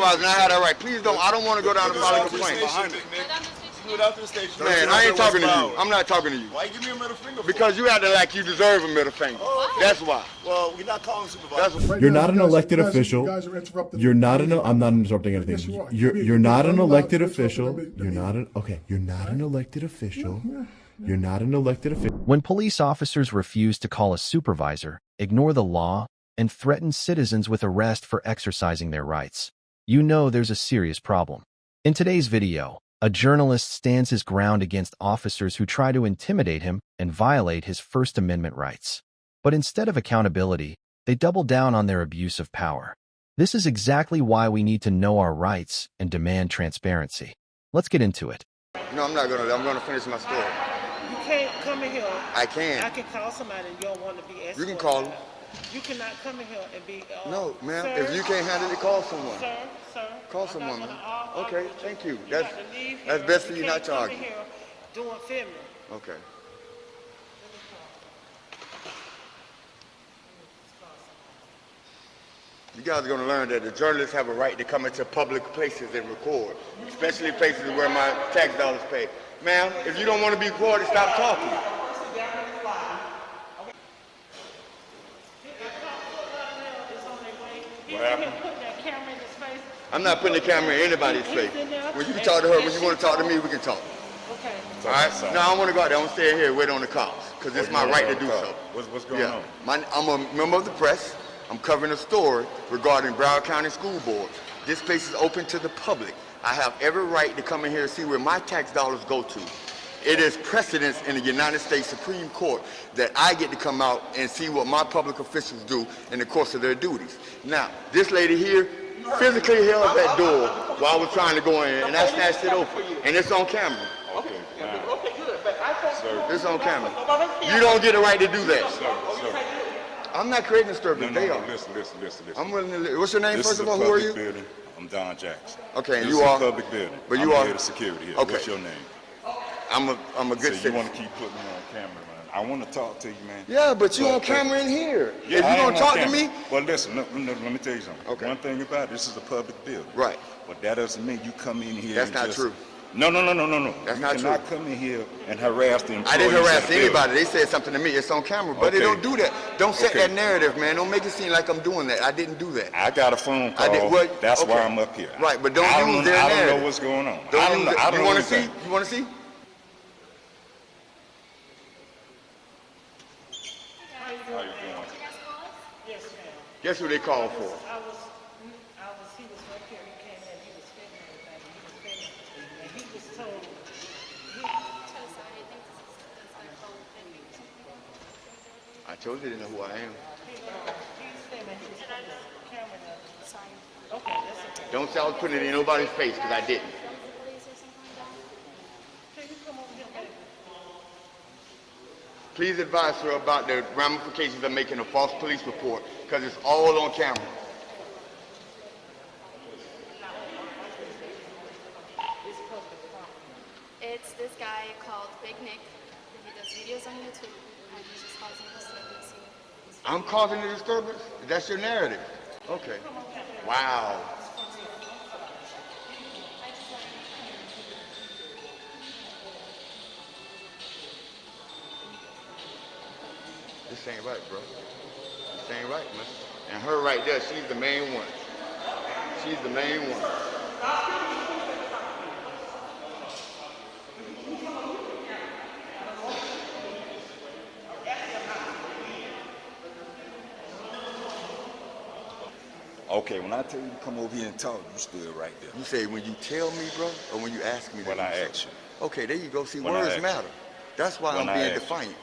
supervisor, and I had that right. Please don't. I don't want to go down and file a complaint. Do it after the station. Man, I ain't talking to you. I'm not talking to you. Why you give me a middle finger? Because you acting like you deserve a middle finger. That's why. Well, we're not calling supervisor. You're not an elected official. You're not an. I'm not interrupting anything. You're not an elected official. You're not an. Okay. You're not an elected official. You're not an elected official. When police officers refuse to call a supervisor, ignore the law, and threaten citizens with arrest for exercising their rights, you know there's a serious problem. In today's video, a journalist stands his ground against officers who try to intimidate him and violate his First Amendment rights. But instead of accountability, they double down on their abuse of power. This is exactly why we need to know our rights and demand transparency. Let's get into it. No, I'm not going to. I'm going to finish my story. You can't come in here. I can. I can call somebody and you don't want to be escorted. You can call them. You cannot come in here and be... no, ma'am. If you can't handle it, call someone. Sir. Call someone, man. Okay, thank you. That's best for you not to argue. You can't come in here doing filming. Okay. You guys are going to learn that the journalists have a right to come into public places and record, especially places where my tax dollars pay. Ma'am, if you don't want to be recorded, stop talking. What happened? I'm not putting the camera in anybody's face. When you talk to her, when you want to talk to me, we can talk. Okay. All right? No, I don't want to go out there. I'm staying here wait on the cops because it's my right to do so. What's going on? I'm a member of the press. I'm covering a story regarding Broward County School Board. This place is open to the public. I have every right to come in here and see where my tax dollars go to. It is precedence in the United States Supreme Court that I get to come out and see what my public officials do in the course of their duties. Now, this lady here physically held that door while I was trying to go in, and I snatched it open. And it's on camera. Okay, good. But I thought... It's on camera. You don't get a right to do that. Sir. I'm not creating disturbance. They are. Listen. I'm willing to what's your name, This first is of all? a Who are public you? building. I'm Don Jackson. Okay, and this you is are? a public building. But you I'm are? head of security here. Okay. What's your name? I'm a good So citizen. you want to keep putting me on camera, man. I want to talk to you, man. Yeah, but you on camera in here. Yeah, if you don't talk to me. Well, listen, let me tell you something. Okay. One thing about it, this is a public building. Right. But that doesn't mean you come in here. That's and not just, true. No. That's you not true. cannot come in here and harass the employees. I didn't harass of the building. anybody. They said something to me. It's on camera, but they Okay. don't do that. Don't set Okay. that narrative, man. Don't make it seem like I'm doing that. I didn't do that. I got a phone call. I did what? That's Okay. why I'm up here. Right, but don't use their I don't narrative. know what's going on. Don't I don't use know. it. I don't You know want to see? anything. You want to see? How you doing? Yes, ma'am. Guess who they called for? He was right here, he came in, he was filming everything, and he was told, I told you they know who I am. he was filming, he was putting the camera down. Sorry. Okay, that's okay. Don't say I was putting it in nobody's face, because I didn't. Can you come over here, baby? Please advise her about the ramifications of making a false police report, because it's all on camera. It's this guy called Big Nick. He does videos on YouTube, and he's just causing disturbance. I'm causing the disturbance? That's your narrative? Okay. Wow. This ain't right, bro. This ain't right, man. And her right there, she's the main one. She's the main one. Okay, when I tell you to come over here and talk, you stood right there. You say when you tell me, bro, or when you ask me to When do I something? ask you. Okay, there you go. See, When I words ask matter. That's why When I'm I being ask you. defiant.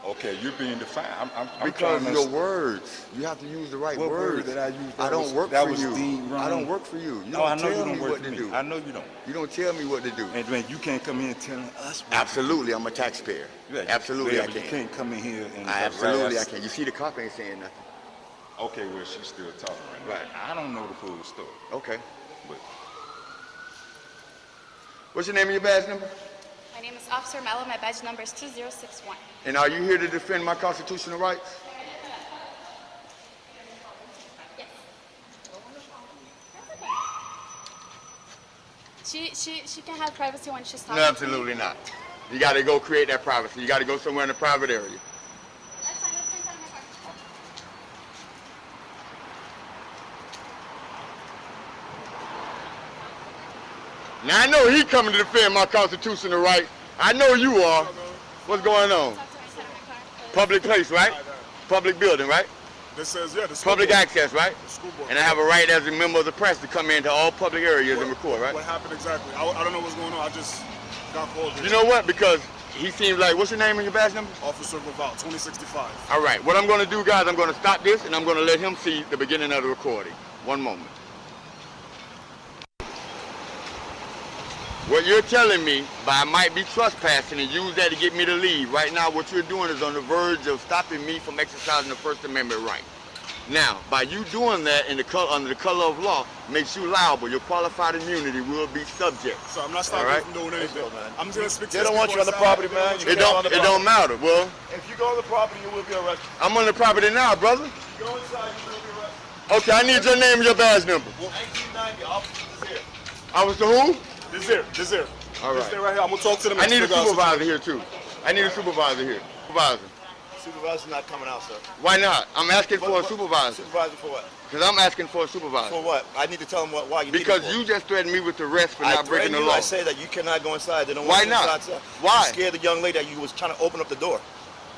Okay, you're being defiant. I'm Because trying your to... words, you have to use the right What word words. did I use? I don't work that for was you. deemed wrong. I don't work for you. You No, I don't know you tell don't me work what for to me. do. I know you don't. You don't tell me what to do. And man, you can't come in telling us what Absolutely, I'm a taxpayer. Yeah, Absolutely, yeah, I but can. You can't come in here and Absolutely, I harass. can. You see, the cop ain't saying nothing. Okay, well, she's still talking right now. Right. I don't know the full story. Okay. But What's your name and your badge number? My name is Officer Mello. My badge number is 2061. And are you here to defend my constitutional rights? Yes. She can have privacy when she's talking. No, absolutely not. You got to go create that privacy. You got to go somewhere in a private area. That's fine. Let's bring that in my car. Now I know he coming to defend my constitutional right. I know you are. What's going on? Talk to me inside of my car. Public place, right? Public building, right? This says, yeah, the school Public board. access, right? The school board. And I have a right as a member of the press to come into all public areas and record, right? What happened exactly? I don't know what's going on. I just got called. You know what? Because he seems like, what's your name and your badge number? Officer Violate, 2065. All right, what I'm going to do, guys, I'm going to stop this and I'm going to let him see the beginning of the recording. One moment. What you're telling me, but I might be trespassing and use that to get me to leave. Right now, what you're doing is on the verge of stopping me from exercising the First Amendment right. Now, by you doing that under the color of law, makes you liable. Your qualified immunity will be subject. So I'm not stopping All you right. from doing anything. I'm just going to speak to They don't want you on the property, man. It don't matter. Well, If you go on the property, you will be arrested. I'm on the property now, brother. Go inside, you will be arrested. Okay, I need your name and your badge number. 1990, officer is here. Officer who? This here. All This right. there right here. I'm going to talk to them. I and need a figure out supervisor here too. I need a supervisor here. Supervisor. Supervisor's not coming out, sir. Why not? I'm asking for a supervisor. Supervisor for what? Because I'm asking for a supervisor. For what? I need to tell them why you Because need it for. you just threatened me with arrest for I not breaking threatened the you. law. I say that you cannot go inside. They don't Why want you not? inside, sir. Why? You scared the young lady that you was trying to open up the door.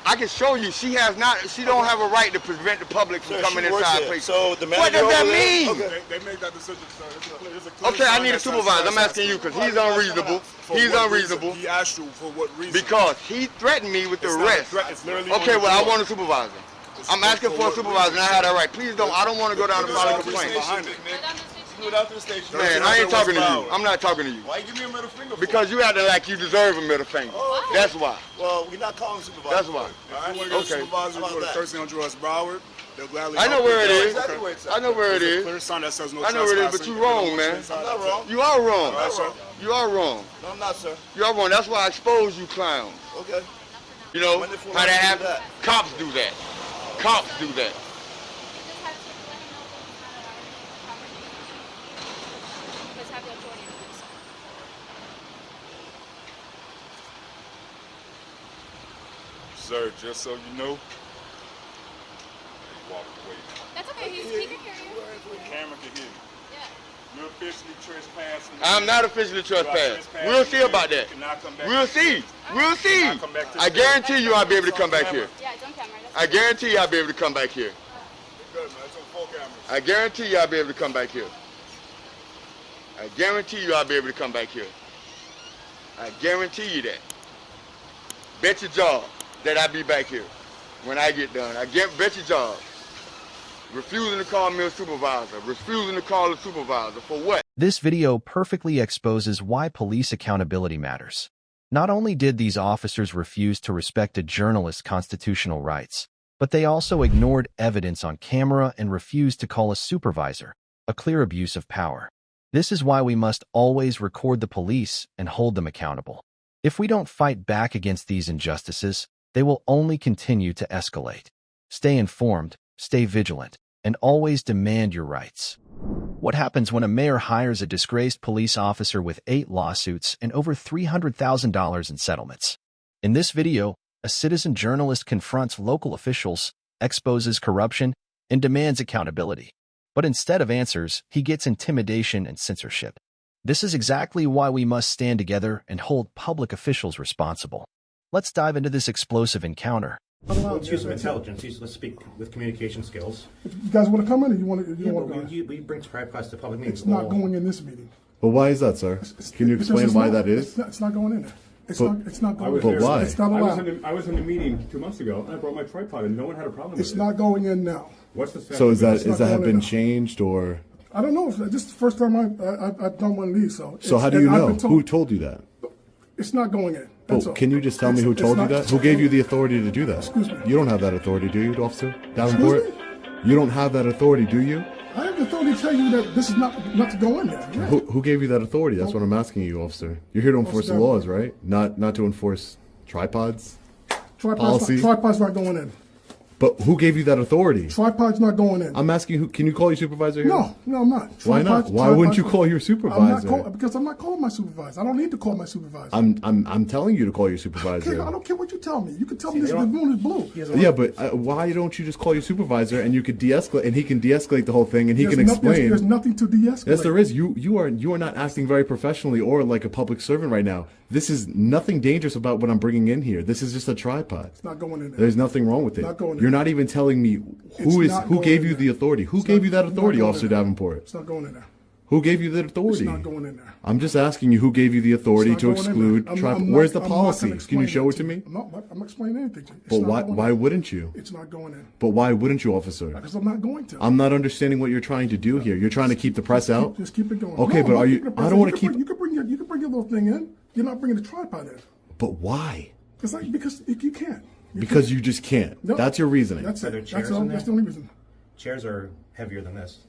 I can show you. She don't have a right to prevent the public from Sir, coming she works inside here. places. So the What manager does that over there- mean? Okay. They made that decision, sir. There's a clear Okay, I sign need a that says- supervisor. I'm asking you because he's unreasonable. For He's what unreasonable reason? He asked you for what reason? because he threatened me with It's not a arrest. threat, it's literally Okay, on the well, I floor. want a supervisor. It's I'm asking for a what supervisor and I have that right. Please don't. I don't want to go down and file a There's complaint. behind it. Do it out to the station. Man, I ain't talking to you. I'm not talking to you. Why you give me a middle finger for? Because you acting like you deserve a middle finger. Oh, okay. That's why. Well, we're not calling supervisor. That's why. All If you right? want to get a Okay. supervisor, How go to about 1300 West Broward. They'll gladly I know help where you. it is. Exactly where it's at. I know where it There's a is. clear sign that says no I know where it is, but trespassing. you wrong, man. I'm not wrong. You are wrong. Right, sir. You are wrong. No, I'm not, sir. You are wrong. That's why I expose you clowns. Okay. You know When did full how that officers do happens? that? Cops do that. Cops do that. Let's have the authority to do so. Sir, just so you know, walk away. That's okay. He can hear you. The camera can hear you. Yeah. You're officially trespassing. I'm not officially trespassing. trespassing. We'll see about that. You cannot come back We'll to see. We'll see. I'll come back to I the- guarantee you I'll be able to come back here. Yeah, it's on camera. That's I guarantee you I'll be able to come back here. Good, man. It's on full camera. I guarantee you I'll be able to come back here. I guarantee you I'll be able to come back here. I guarantee you that. Bet your job that I'll be back here when I get done. Bet your job. Refusing to call me a supervisor. Refusing to call a supervisor. For what? This video perfectly exposes why police accountability matters. Not only did these officers refuse to respect a journalist's constitutional rights, but they also ignored evidence on camera and refused to call a supervisor, a clear abuse of power. This is why we must always record the police and hold them accountable. If we don't fight back against these injustices, they will only continue to escalate. Stay informed, stay vigilant, and always demand your rights. What happens when a mayor hires a disgraced police officer with 8 lawsuits and over $300,000 in settlements? In this video, a citizen journalist confronts local officials, exposes corruption, and demands accountability. But instead of answers, he gets intimidation and censorship. This is exactly why we must stand together and hold public officials responsible. Let's dive into this explosive encounter. Well, it's use of intelligence. Let's speak with communication skills. If you guys want to come in, or you want to? You want to go? We bring tripods to public meetings. It's not going in this meeting. But why is that, sir? Can you Because explain it's why not- that is? It's not going in there. It's But- not. It's not going. But in. why? It's not allowed. I was in the meeting 2 months ago, and I brought my tripod, and no one had a problem It's with it. not going in now. What's the fact? So is that It's not is that have going been in. changed or? I don't know. This is the first time I've done one of these. So So how do you know? Who told you that? It's not going in. That's Oh, all. can you just tell me who It's told you not- that? Who gave you the authority to do that? Excuse me. You don't have that authority, do you, officer? Davenport? Excuse You don't have that authority, do you? I have the authority to tell you that this is not to go in there. Yeah. Who gave you that authority? That's what I'm asking you, officer. You're here to enforce the laws, right? Not to enforce tripods. Tripod's policy. not going in. But who gave you that authority? Tripod's not going in. I'm asking who. Can you call your supervisor here? No, I'm not. Why not? Why wouldn't you call your supervisor? Because I'm not calling my supervisor. I don't need to call my supervisor. I'm telling you to call your supervisor. I don't care what you tell me. You can tell me the moon is blue. Yeah, but why don't you just call your supervisor and you could de-escalate, and he can de-escalate the whole thing, and he can explain. There's nothing to de-escalate. Yes, there is. You are not acting very professionally or like a public servant right now. This is nothing dangerous about what I'm bringing in here. This is just a tripod. It's not going in there. There's nothing wrong with it. Not going in You're there. not even telling me who gave you the authority. Who gave you that authority, Officer Davenport? It's not going in there. Who gave you the authority? It's not going in there. I'm just asking you who gave you the authority to exclude tripod. Where's the I'm policy? not Can you show it to me? I'm explaining anything to you. But why wouldn't you? It's not going in. But why wouldn't you, officer? Because I'm not going to. I'm not understanding what you're trying to do here. You're trying to keep the press out? Just keep it going. Okay, but are you... I don't want to keep... You can bring your little thing in. You're not bringing the tripod in. But why? Because you can't. Because you just can't. No, that's your reasoning. That's Are there it. chairs That's in there? the only reason. Chairs are heavier than this.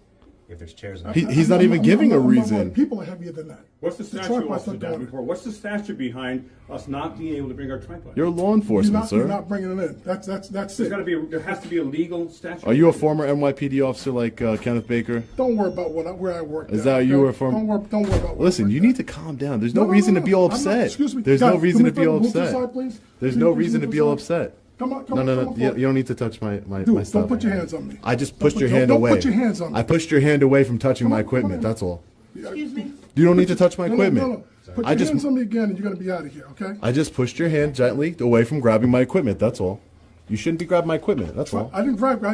If there's chairs in there. He's not even giving a reason. People are heavier than that. What's the tripod's statute, not Officer going in. Davenport? What's the statute behind us not being able to bring our tripod? You're law enforcement, You're sir. not bringing it in. That's it. There has to be a legal statute. Are you a former NYPD officer like Kenneth Baker? Don't worry about where I work. Is that you were from? Don't worry about. Listen, you need to calm down. There's no reason to be all upset. Excuse me. There's no reason to be all upset. Please. There's no reason to be all upset. Come on. No. You don't need to touch my Dude, stuff. don't put your hands on me. I just pushed your hand away. Don't put your hands on me. I pushed your hand away from touching my equipment. That's all. Excuse me. You don't need to touch my equipment. No. Put your hands on me again, and you're gonna be out of here. Okay? I just pushed your hand gently away from grabbing my equipment. That's all. You shouldn't be grabbing my equipment. That's all. I didn't grab you.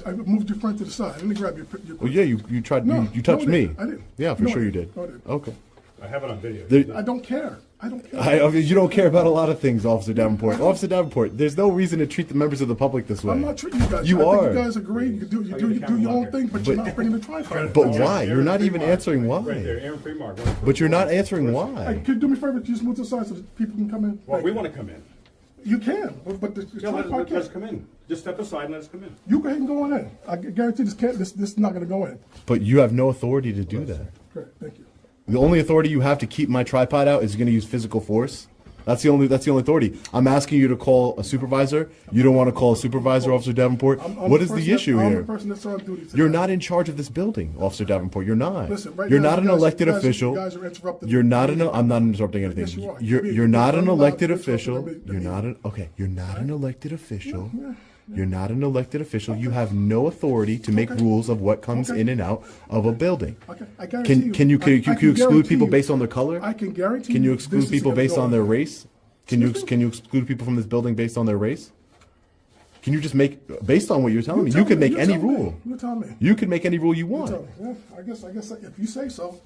I moved your friend to the side. I didn't grab your Well, yeah, you tried. No, you touched me. I didn't. Yeah, for sure you did. No, I didn't. Okay. I have it on video. I don't care. I don't care. You don't care about a lot of things, Officer Davenport. Officer Davenport, there's no reason to treat the members of the public this way. I'm not treating you guys. You I are. think you guys agree. You do your own thing, but you're not bringing the tripod. But why? You're not even answering Right why. there, Aaron Fremar. But you're not answering Hey, why. could you do me a favor? Just move to the side so that people can come in. Well, we want to come in. You can, but the Yeah, tripod let us can't. come in. Just step aside and let us come in. You go ahead and go on in. I guarantee this is not going to go in. But you have no authority to do that. Great, thank you. The only authority you have to keep my tripod out is you're going to use physical force. That's the only authority. I'm asking you to call a supervisor. You don't want to call a supervisor, Officer Davenport. What is the issue I'm here? the person that's on duty today. You're not in charge of this building, Officer Davenport. You're not. Listen, right You're now, not an you guys- elected you guys- official. you guys are interrupting You're me. not an. I'm not interrupting anything. Yes, you are. You're not an I'm elected not official. interrupting. You're not an. Okay. You're not an elected official. Yeah. You're not an elected official. You have no authority to make rules of what comes in and out of a building. Okay, I guarantee Can you exclude guarantee people you- based on their color? I can guarantee. Can you this exclude is people gonna based go on in. their race? Can you Excuse me? exclude people from this building based on their race? Can you just make based on what you're telling me? tell You can make you any tell me. rule. You tell me. You can make any rule you You want. tell me. Yeah, I guess if you say so.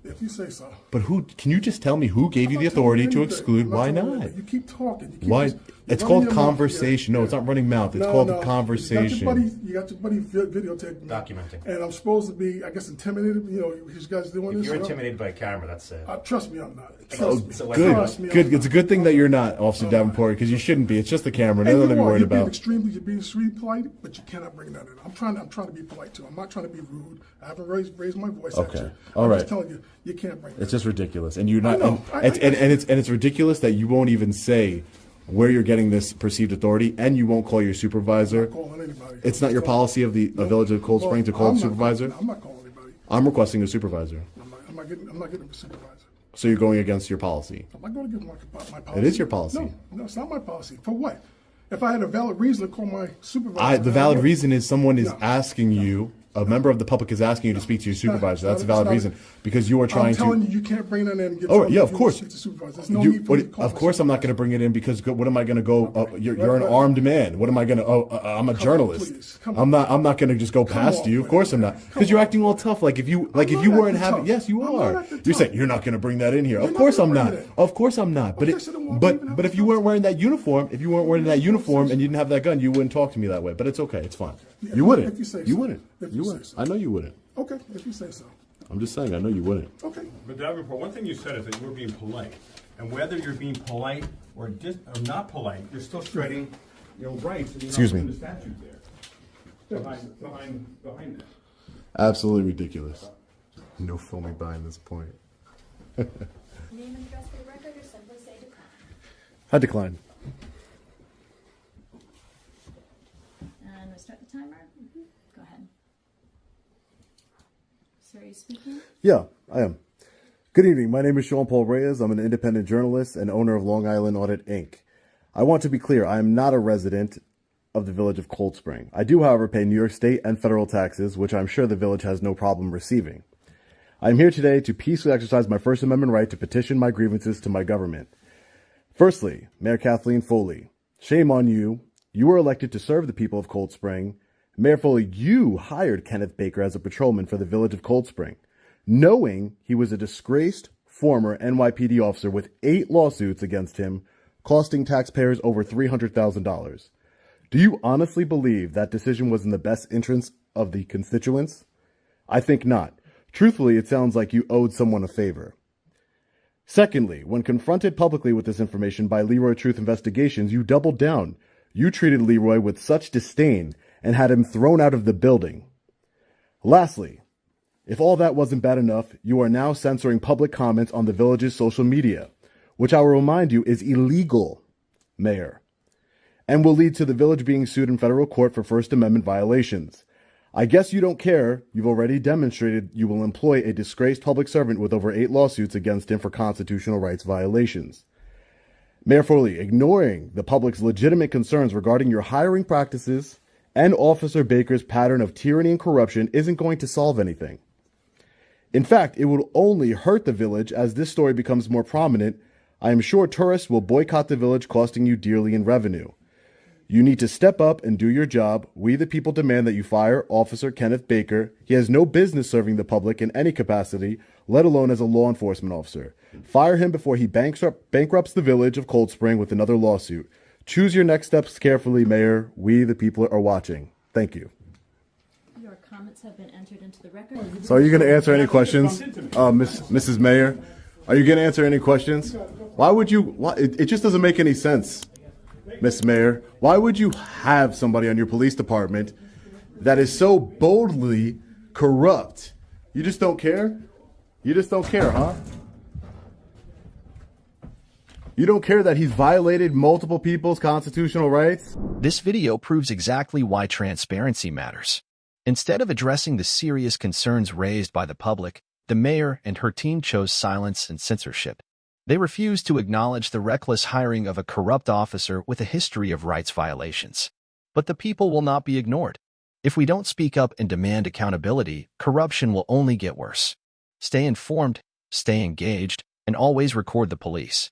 If you say so. But who? Can you just tell me who gave you the I'm not telling authority to anything. exclude? I'm not Why telling you not? anything. You keep talking. You keep Why? just- you're It's running called your mouth. conversation. No, it's not running mouth. It's called conversation. You got your buddy videotaping me. Documenting. And I'm supposed to be, I guess, intimidated. You know, these guys doing If this. you're you know? intimidated by a camera, that's it. Trust me, I'm not. Oh, Trust me. So why good. Trust me, Good. I'm It's a good thing that you're not, Officer Davenport, because you shouldn't be. It's just the camera. Hey, Nothing you to be are. worried You're being about. extremely polite, but you cannot bring that in. I'm trying to be polite too. I'm not trying to be rude. I haven't raised my voice at Okay. you. All I'm right. just telling you, you can't bring that. It's just ridiculous, and you're not. I know. And it's ridiculous that you won't even say where you're getting this perceived authority, and you won't call your supervisor. I'm not calling anybody. It's not your policy of the Village of Cold Spring to call I'm the not supervisor. I'm not calling anybody. I'm requesting a supervisor. I'm not getting a supervisor. So you're going against your policy. I'm not going to get my policy. It is your policy. No, it's not my policy. For what? If I had a valid reason to call my supervisor. The valid reason is someone is No. asking you. A member of the public is asking you to speak to your supervisor. That's a it's valid not- reason because you are trying I'm telling to. you, you can't bring that in and get. Oh yeah, of course. Speak to supervisor. There's no You- need for me to call of my course, I'm not going to bring it in because what am I going to go? You're an armed man. What am I going to? I'm a journalist. please. Come I'm not. I'm not going to just go past on, you. Of please. cour't I'm not. Come Because you're on. acting all tough. Like if you not weren't acting having. tough. Yes, you I'm not are. acting You're tough. saying you're not going to bring that in here. You're Of not course gonna I'm bring not. it in. Of course I'm not. But Okay, so then why we even have if a you weren't conversation? wearing that uniform, if you weren't wearing that uniform and you didn't have that gun, you wouldn't talk to me that way. But it's okay. It's fine. If You wouldn't. if you say You so. wouldn't. If You you say wouldn't. so. I know you wouldn't. Okay, if you say so. I'm just saying. I know you wouldn't. Okay. But Davenport, one thing you said is that you were being polite. And whether you're being polite or not polite, you're still striding your rights. And you're Excuse not me. putting the statute there. Behind that. Absolutely ridiculous. No filming behind this point. Name and address for the record or simply say decline. I decline. start the timer? Go ahead. Sir, are you speaking? Yeah, I am. Good evening. My name is Sean Paul Reyes. I'm an independent journalist and owner of Long Island Audit, Inc. I want to be clear. I am not a resident of the village of Cold Spring. I do, however, pay New York state and federal taxes, which I'm sure the village has no problem receiving. I am here today to peacefully exercise my First Amendment right to petition my grievances to my government. Firstly, Mayor Kathleen Foley, shame on you. You were elected to serve the people of Cold Spring. Mayor Foley, you hired Kenneth Baker as a patrolman for the village of Cold Spring, knowing he was a disgraced former NYPD officer with 8 lawsuits against him, costing taxpayers over $300,000. Do you honestly believe that decision was in the best interest of the constituents? I think not. Truthfully, it sounds like you owed someone a favor. Secondly, when confronted publicly with this information by Leroy Truth Investigations, you doubled down. You treated Leroy with such disdain and had him thrown out of the building. Lastly, if all that wasn't bad enough, you are now censoring public comments on the village's social media, which I will remind you is illegal, Mayor, and will lead to the village being sued in federal court for First Amendment violations. I guess you don't care. You've already demonstrated you will employ a disgraced public servant with over 8 lawsuits against him for constitutional rights violations. Mayor Foley, ignoring the public's legitimate concerns regarding your hiring practices and Officer Baker's pattern of tyranny and corruption isn't going to solve anything. In fact, it will only hurt the village as this story becomes more prominent. I am sure tourists will boycott the village, costing you dearly in revenue. You need to step up and do your job. We, the people, demand that you fire Officer Kenneth Baker. He has no business serving the public in any capacity, let alone as a law enforcement officer. Fire him before he bankrupts the village of Cold Spring with another lawsuit. Choose your next steps carefully, Mayor. We, the people, are watching. Thank you. Your comments have been entered into the record. So are you going to answer any questions, Mrs. Mayor? Are you going to answer any questions? Why would you? It just doesn't make any sense, Miss Mayor. Why would you have somebody on your police department that is so boldly corrupt? You just don't care? You just don't care, huh? You don't care that he's violated multiple people's constitutional rights? This video proves exactly why transparency matters. Instead of addressing the serious concerns raised by the public, the mayor and her team chose silence and censorship. They refused to acknowledge the reckless hiring of a corrupt officer with a history of rights violations. But the people will not be ignored. If we don't speak up and demand accountability, corruption will only get worse. Stay informed, stay engaged, and always record the police.